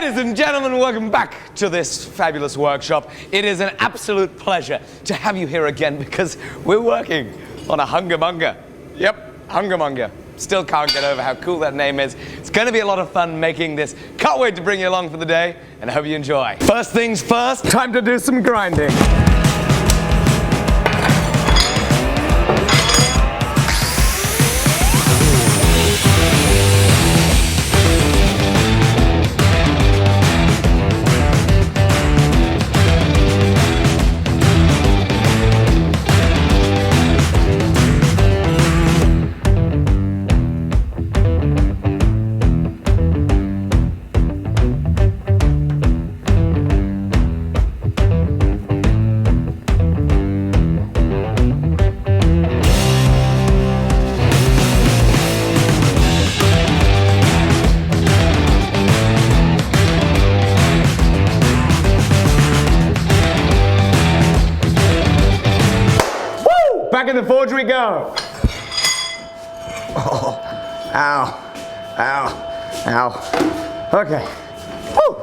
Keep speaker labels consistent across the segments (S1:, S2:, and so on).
S1: Ladies and gentlemen, welcome back to this fabulous workshop. It is an absolute pleasure to have you here again because we're working on a HUNGA MUNGA. Yep, HUNGA MUNGA. Still can't get over how cool that name is. It's going to be a lot of fun making this. Can't wait to bring you along for the day, and I hope you enjoy. First things first, time to do some grinding. Back in the forge we go. Oh, ow, ow, ow. Okay. Woo.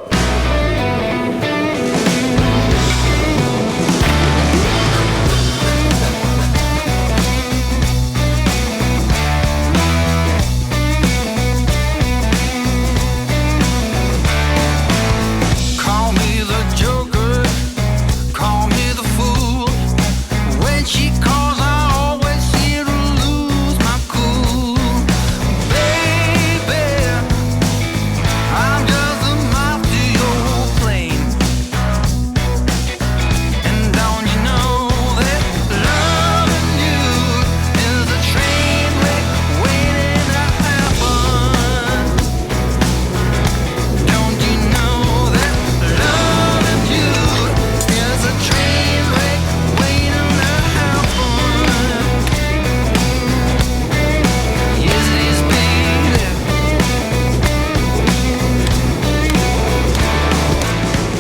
S2: Call me the Joker, call me the fool. When she calls, I always seem to lose my cool. Baby, I'm just a moth to your flame. And don't you know that loving you is a train wreck waiting to happen? Don't you know that loving you is a train wreck waiting to happen? Yes, it is, baby.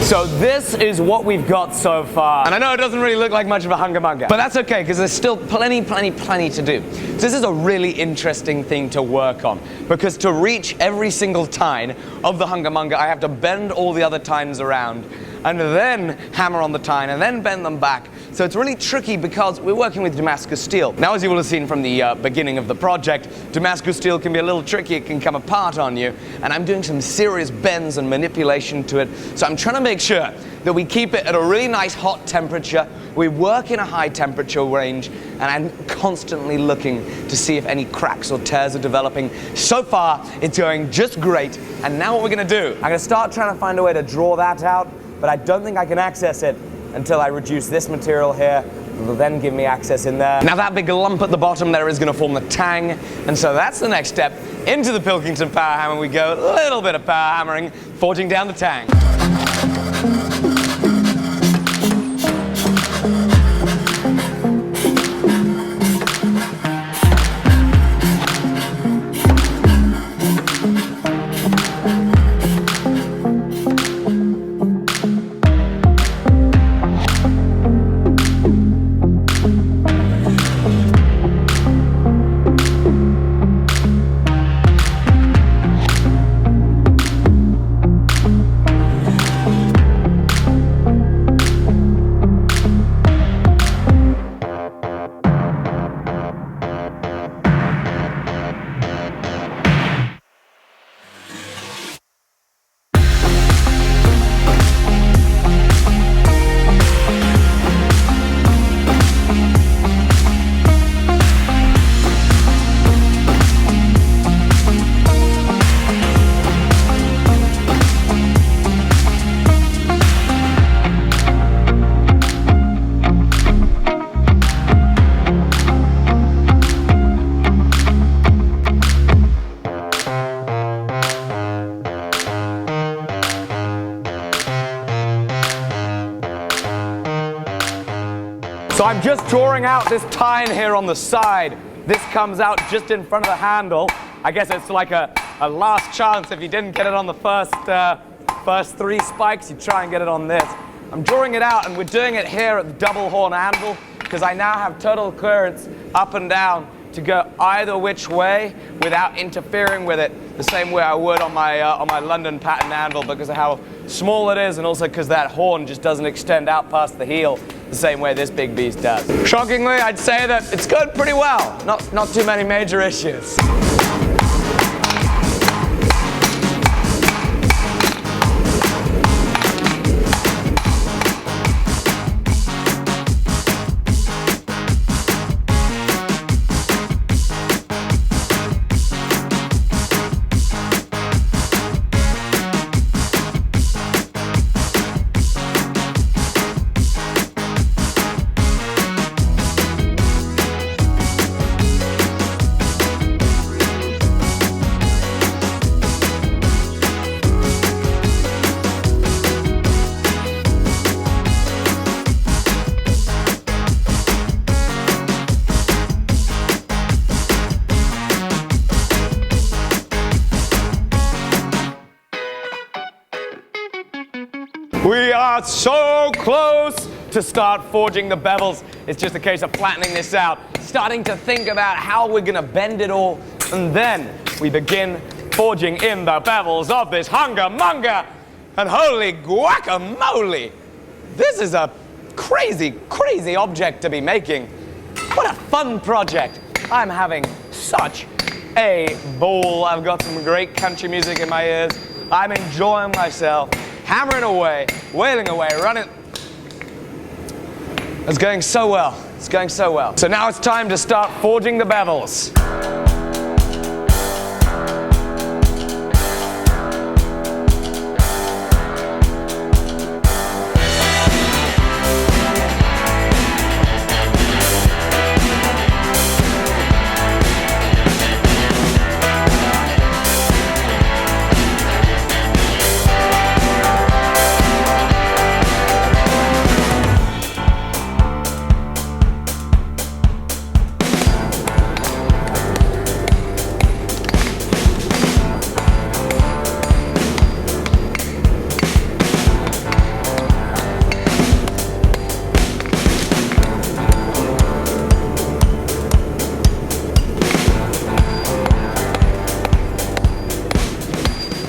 S1: So this is what we've got so far. And I know it doesn't really look like much of a HUNGA MUNGA, but that's okay because there's still plenty to do. So this is a really interesting thing to work on because to reach every single tine of the HUNGA MUNGA, I have to bend all the other tines around and then hammer on the tine and then bend them back. So it's really tricky because we're working with Damascus steel. Now, as you will have seen from the beginning of the project, Damascus steel can be a little tricky. It can come apart on you. And I'm doing some serious bends and manipulation to it. So I'm trying to make sure that we keep it at a really nice hot temperature. We work in a high temperature range. And I'm constantly looking to see if any cracks or tears are developing. So far, it's going just great. And now what we're going to do, I'm going to start trying to find a way to draw that out. But I don't think I can access it until I reduce this material here. It will then give me access in there. Now that big lump at the bottom there is going to form the tang, and so that's the next step. Into the Pilkington power hammer we go, a little bit of power hammering, forging down the tang. So I'm just drawing out this tine here on the side. This comes out just in front of the handle. I guess it's like a last chance. If you didn't get it on the first three spikes, you try and get it on this. I'm drawing it out, and we're doing it here at the double horn anvil because I now have total clearance up and down to go either which way without interfering with it the same way I would on my London pattern anvil, because of how small it is, and also because that horn just doesn't extend out past the heel the same way this big beast does. Shockingly, I'd say that it's going pretty well. Not too many major issues. We are so close to start forging the bevels. It's just a case of flattening this out, starting to think about how we're gonna bend it all, and then we begin forging in the bevels of this HUNGA MUNGA. And holy guacamole, this is a crazy, crazy object to be making. What a fun project. I'm having such a ball. I've got some great country music in my ears. I'm enjoying myself. Hammering away, wailing away, running. It's going so well. It's going so well. So now it's time to start forging the bevels.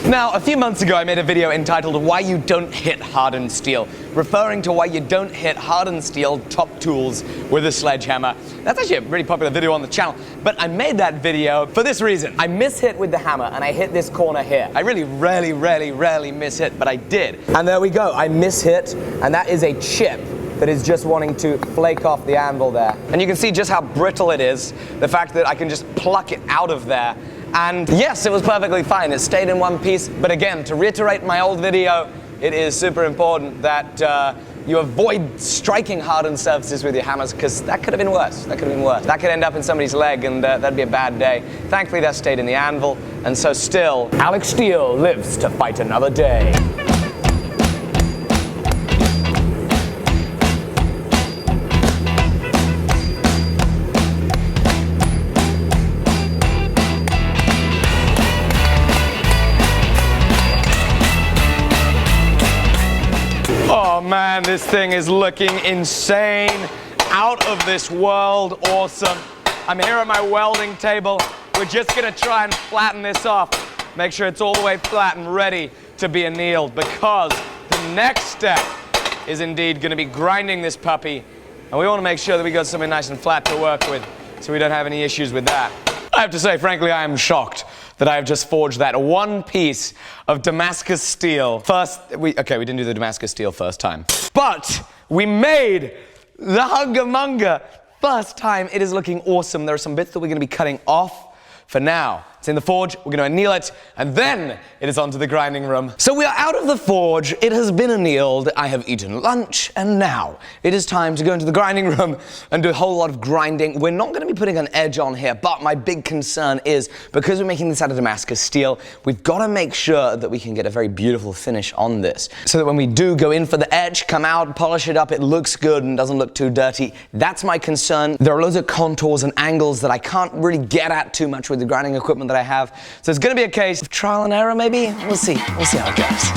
S1: Now, a few months ago, I made a video entitled Why You Don't Hit Hardened Steel, referring to why you don't hit hardened steel top tools with a sledgehammer. That's actually a really popular video on the channel, but I made that video for this reason. I mishit with the hammer, and I hit this corner here. I really rarely mishit, but I did. And there we go, I mishit, and that is a chip that is just wanting to flake off the anvil there. And you can see just how brittle it is, the fact that I can just pluck it out of there. And yes, it was perfectly fine. It stayed in one piece. But again, to reiterate my old video, it is super important that you avoid striking hardened surfaces with your hammers, because that could have been worse. That could have been worse. That could end up in somebody's leg, and that'd be a bad day. Thankfully, that stayed in the anvil. And so still, Alec Steele lives to fight another day. Oh man, this thing is looking insane, out of this world awesome. I'm here at my welding table. We're just gonna try and flatten this off. Make sure it's all the way flat and ready to be annealed, because the next step is indeed gonna be grinding this puppy. And we wanna make sure that we got something nice and flat to work with, so we don't have any issues with that. I have to say, frankly, I am shocked that I have just forged that one piece of Damascus steel. We didn't do the Damascus steel first time, but we made the HUNGA MUNGA first time. It is looking awesome. There are some bits that we're gonna be cutting off for now. It's in the forge, we're gonna anneal it, and then it is onto the grinding room. So we are out of the forge, it has been annealed, I have eaten lunch, and now it is time to go into the grinding room and do a whole lot of grinding. We're not gonna be putting an edge on here, but my big concern is, because we're making this out of Damascus steel, we've gotta make sure that we can get a very beautiful finish on this, so that when we do go in for the edge, come out, polish it up, it looks good and doesn't look too dirty. That's my concern. There are loads of contours and angles that I can't really get at too much with the grinding equipment that I have. So it's going to be a case of trial and error, maybe? We'll see how it goes.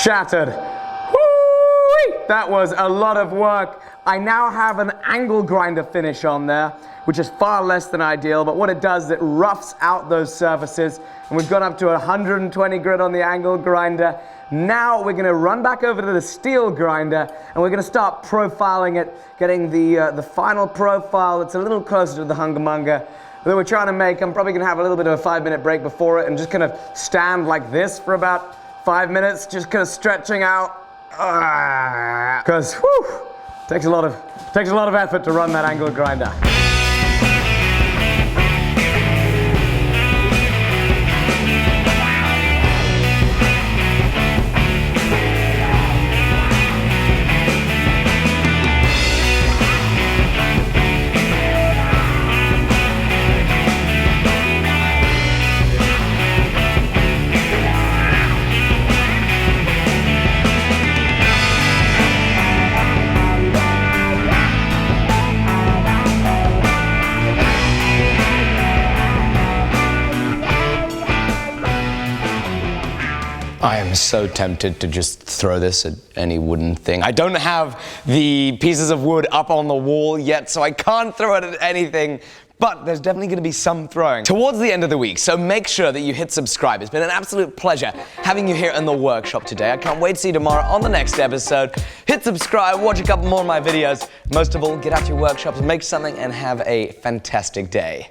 S1: Shattered. Woo-wee! That was a lot of work. I now have an angle grinder finish on there, which is far less than ideal, but what it does is it roughs out those surfaces, and we've gone up to 120 grit on the angle grinder. Now we're going to run back over to the steel grinder, and we're going to start profiling it, getting the final profile that's a little closer to the HUNGA MUNGA that we're trying to make. I'm probably going to have a little bit of a 5-minute break before it and just kind of stand like this for about 5 minutes, just kind of stretching out. Because, takes a lot of effort to run that angle grinder. I am so tempted to just throw this at any wooden thing. I don't have the pieces of wood up on the wall yet, so I can't throw it at anything, but there's definitely going to be some throwing towards the end of the week, so make sure that you hit subscribe. It's been an absolute pleasure having you here in the workshop today. I can't wait to see you tomorrow on the next episode. Hit subscribe, watch a couple more of my videos. Most of all, get out to your workshops, make something, and have a fantastic day.